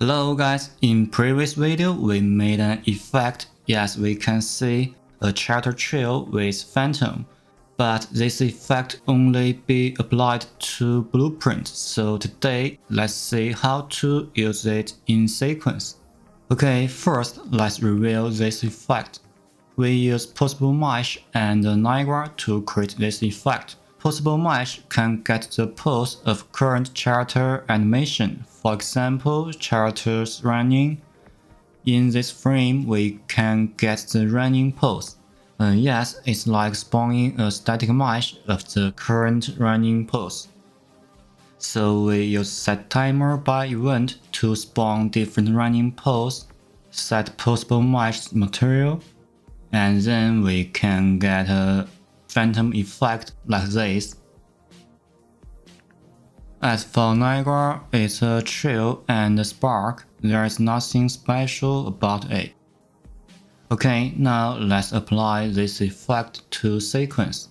Hello guys, in previous video we made an effect. Yes, we can see a charter trail with phantom, but this effect only be applied to blueprint. So today let's see how to use it in sequence. Okay, first let's reveal this effect. We use possible mesh and Niagara to create this effect. Possible mesh can get the pose of current charter animation. For example, charters running. In this frame, we can get the running pose. Yes, it's like spawning a static mesh of the current running pose. So we use set timer by event to spawn different running pose, set possible mesh material, and then we can get a phantom effect like this. As for Niagara, it's a trail and a spark. There is nothing special about it. Okay, now let's apply this effect to sequence.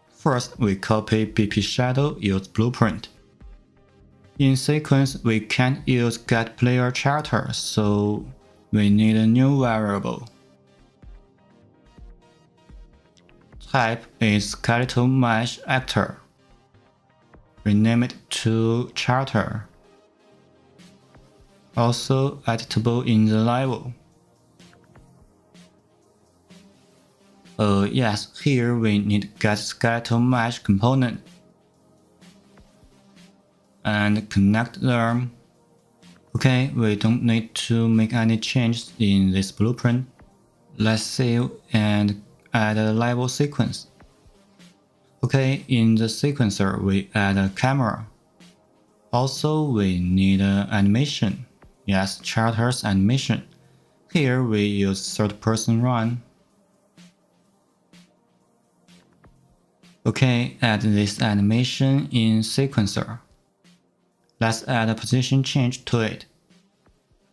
First, we copy BP shadow, use blueprint. In sequence, we can't use getPlayerCharter, so we need a new variable. Type is skeletal mesh actor. Rename it to charter. Also editable in the level. Yes, here we need get skeletal mesh component and connect them. Okay, we don't need to make any changes in this blueprint. Let's save and add a level sequence. Okay, in the sequencer we add a camera. Also we need an animation. Yes, charters animation. Here we use third person run. Okay, add this animation in sequencer. Let's add a position change to it.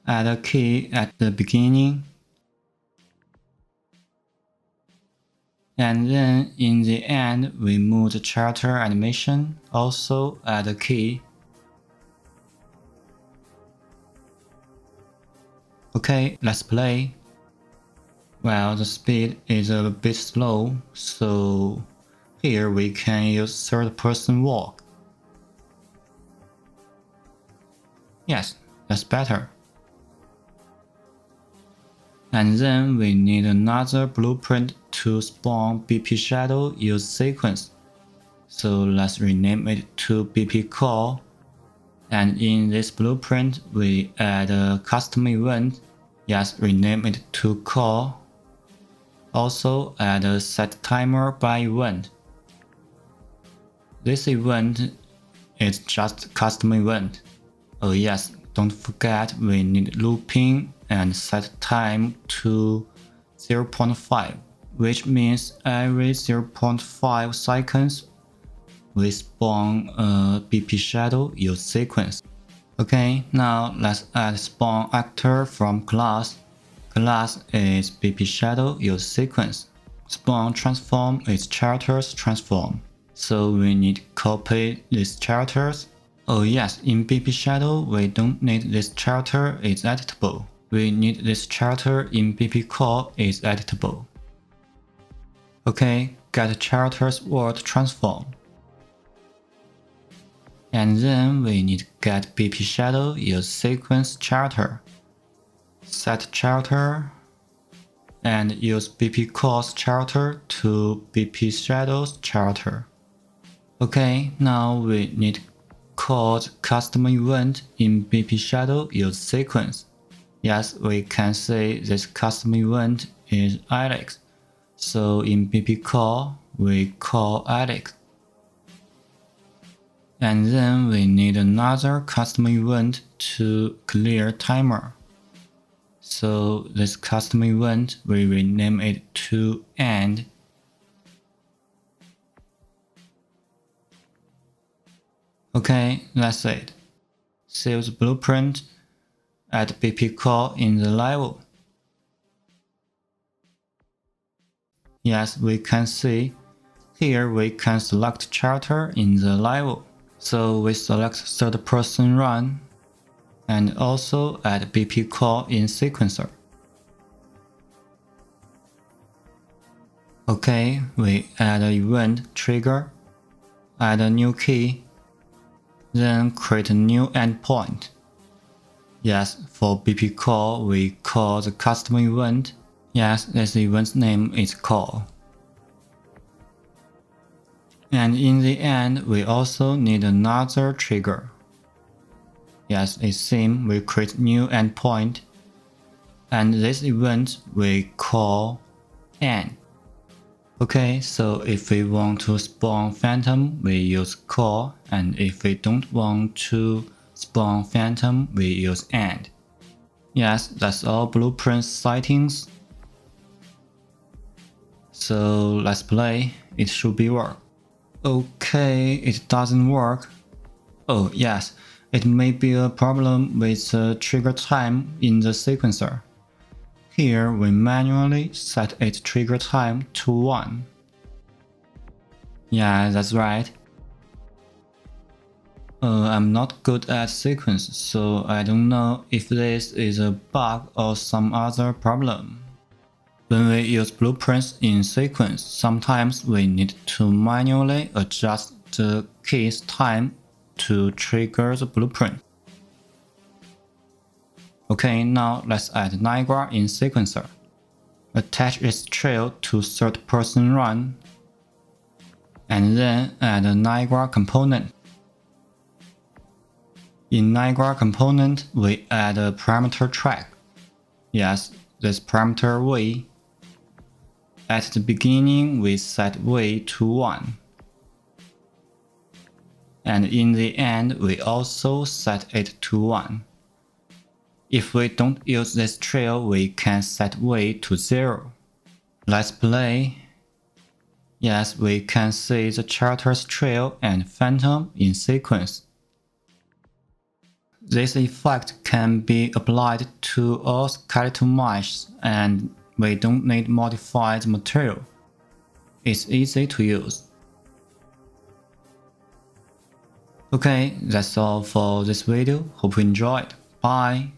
Add a key at the beginning. And then in the end, we move the charter animation, also add a key. Okay, let's play. Well, the speed is a bit slow, so here we can use third person walk. Yes, that's better. And then we need another blueprint to spawn BP shadow use sequence. So let's rename it to BP call. And in this blueprint, we add a custom event. Yes, rename it to call. Also add a set timer by event. This event is just custom event. Oh yes, don't forget we need looping and set time to 0.5, which means every 0.5 seconds we spawn a BP shadow use sequence. Okay, now let's add spawn actor from class. Class is BP shadow use sequence. Spawn transform is charters transform. So we need copy these charters. Oh yes, in BP shadow we don't need this charter, it's editable. We need this charter in BP call is editable. Okay, get charters word transform. And then we need get BP shadow use sequence charter. Set charter and use BP calls charter to BP shadows charter. Okay, now we need called custom event in BP shadow use sequence. Yes, we can say this custom event is Alex. So in BP call, we call Alex. And then we need another custom event to clear timer. So this custom event, we rename it to end. Okay, that's it. Save the blueprint. Add BP call in the level. Yes, we can see. Here we can select charter in the level. So we select third person run and also add BP call in sequencer. Okay, we add an event trigger, add a new key, then create a new endpoint. Yes, for BP call, we call the custom event. Yes, this event's name is call. And in the end, we also need another trigger. Yes, it's same, we create new endpoint. And this event we call end. Okay, so if we want to spawn phantom, we use call, and if we don't want to spawn phantom, we use end. Yes, that's all blueprint settings. So let's play, it should be work. Okay, it doesn't work. Oh yes, it may be a problem with the trigger time in the sequencer. Here we manually set its trigger time to 1. Yeah, that's right. I'm not good at sequence, so I don't know if this is a bug or some other problem. When we use blueprints in sequence, sometimes we need to manually adjust the key's time to trigger the blueprint. Okay, now let's add Niagara in sequencer. Attach its trail to third person run, and then add a Niagara component. In Niagara component, we add a parameter track. Yes, this parameter V. At the beginning, we set V to 1. And in the end, we also set it to 1. If we don't use this trail, we can set V to 0. Let's play. Yes, we can see the character's trail and phantom in sequence. This effect can be applied to all skeleton meshes, and we don't need to modify the material. It's easy to use. Okay, that's all for this video. Hope you enjoyed. Bye!